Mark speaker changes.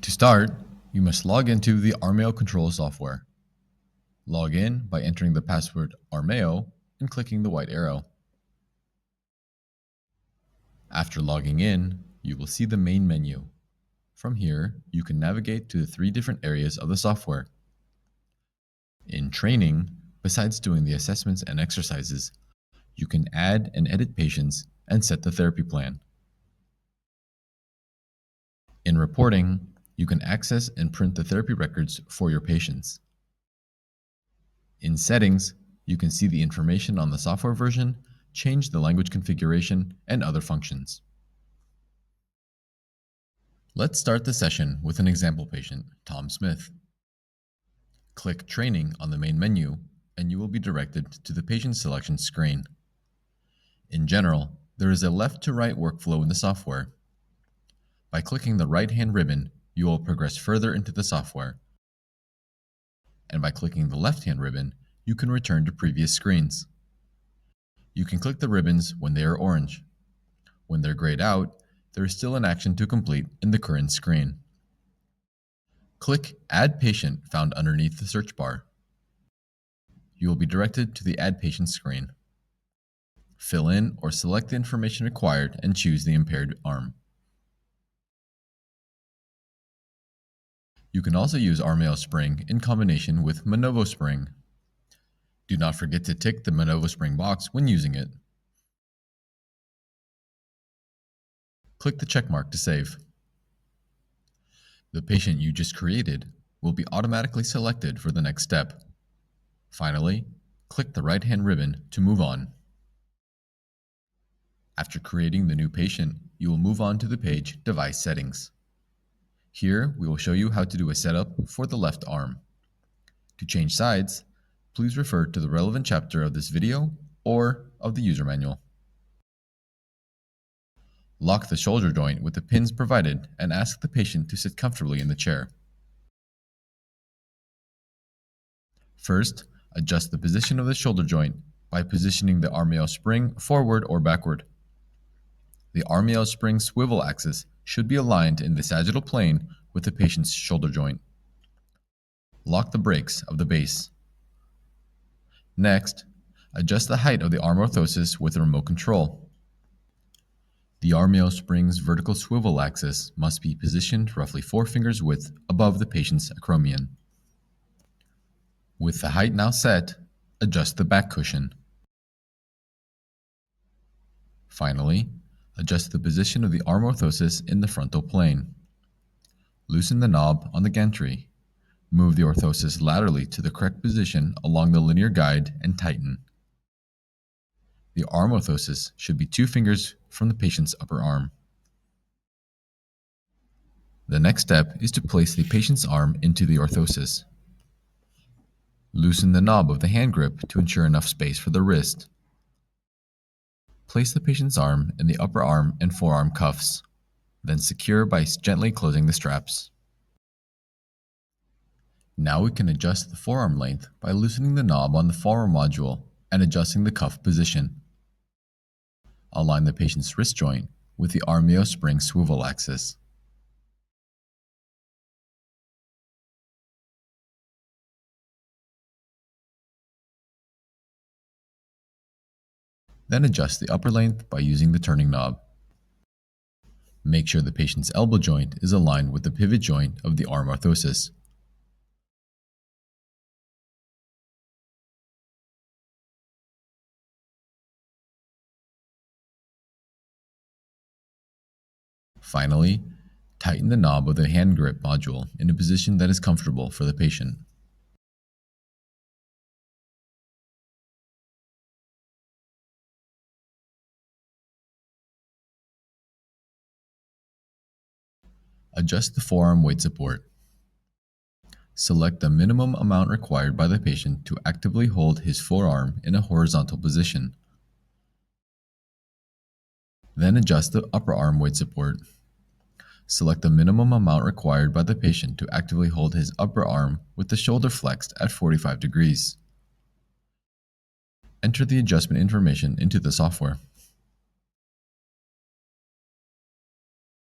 Speaker 1: To start, you must log into the Armeo Control software. Log in by entering the password Armeo and clicking the white arrow. After logging in, you will see the main menu. From here, you can navigate to the 3 different areas of the software. In training, besides doing the assessments and exercises, you can add and edit patients and set the therapy plan. In reporting, you can access and print the therapy records for your patients. In settings, you can see the information on the software version, change the language configuration, and other functions. Let's start the session with an example patient, Tom Smith. Click Training on the main menu, and you will be directed to the patient selection screen. In general, there is a left-to-right workflow in the software. By clicking the right-hand ribbon, you will progress further into the software. And by clicking the left-hand ribbon, you can return to previous screens. You can click the ribbons when they are orange. When they're grayed out, there is still an action to complete in the current screen. Click Add Patient found underneath the search bar. You will be directed to the Add Patient screen. Fill in or select the information required and choose the impaired arm. You can also use Armeo Spring in combination with Manovo Spring. Do not forget to tick the Manovo Spring box when using it. Click the checkmark to save. The patient you just created will be automatically selected for the next step. Finally, click the right-hand ribbon to move on. After creating the new patient, you will move on to the page Device Settings. Here, we will show you how to do a setup for the left arm. To change sides, please refer to the relevant chapter of this video or of the user manual. Lock the shoulder joint with the pins provided and ask the patient to sit comfortably in the chair. First, adjust the position of the shoulder joint by positioning the Armeo spring forward or backward. The Armeo spring swivel axis should be aligned in the sagittal plane with the patient's shoulder joint. Lock the brakes of the base. Next, adjust the height of the arm orthosis with a remote control. The Armeo spring's vertical swivel axis must be positioned roughly 4 fingers width above the patient's acromion. With the height now set, adjust the back cushion. Finally, adjust the position of the arm orthosis in the frontal plane. Loosen the knob on the gantry. Move the orthosis laterally to the correct position along the linear guide and tighten. The arm orthosis should be 2 fingers from the patient's upper arm. The next step is to place the patient's arm into the orthosis. Loosen the knob of the hand grip to ensure enough space for the wrist. Place the patient's arm in the upper arm and forearm cuffs, then secure by gently closing the straps. Now we can adjust the forearm length by loosening the knob on the forearm module and adjusting the cuff position. Align the patient's wrist joint with the Armeo spring swivel axis. Then adjust the upper length by using the turning knob. Make sure the patient's elbow joint is aligned with the pivot joint of the arm orthosis. Finally, tighten the knob of the hand grip module in a position that is comfortable for the patient. Adjust the forearm weight support. Select the minimum amount required by the patient to actively hold his forearm in a horizontal position. Then adjust the upper arm weight support. Select the minimum amount required by the patient to actively hold his upper arm with the shoulder flexed at 45 degrees. Enter the adjustment information into the software.